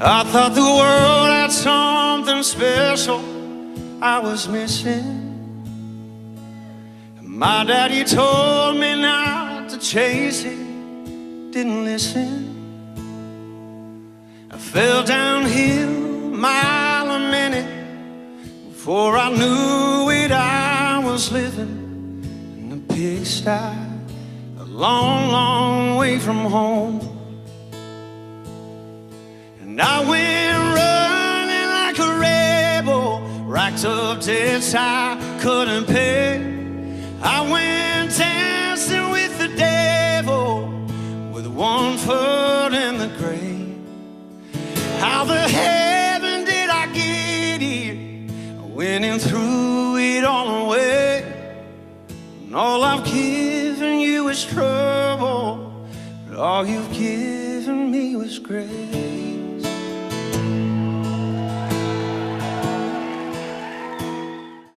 I thought the world had something special I was missing. My daddy told me not to chase it, didn't listen. I fell downhill a mile a minute. Before I knew it, I was living in a pigsty, a long, long way from home. And I went running like a rebel, racked up debts I couldn't pay. I went dancing with the devil, with one foot in the grave. How the heaven did I get here, winning through it all away? And all I've given you is trouble, but all you've given me was grace.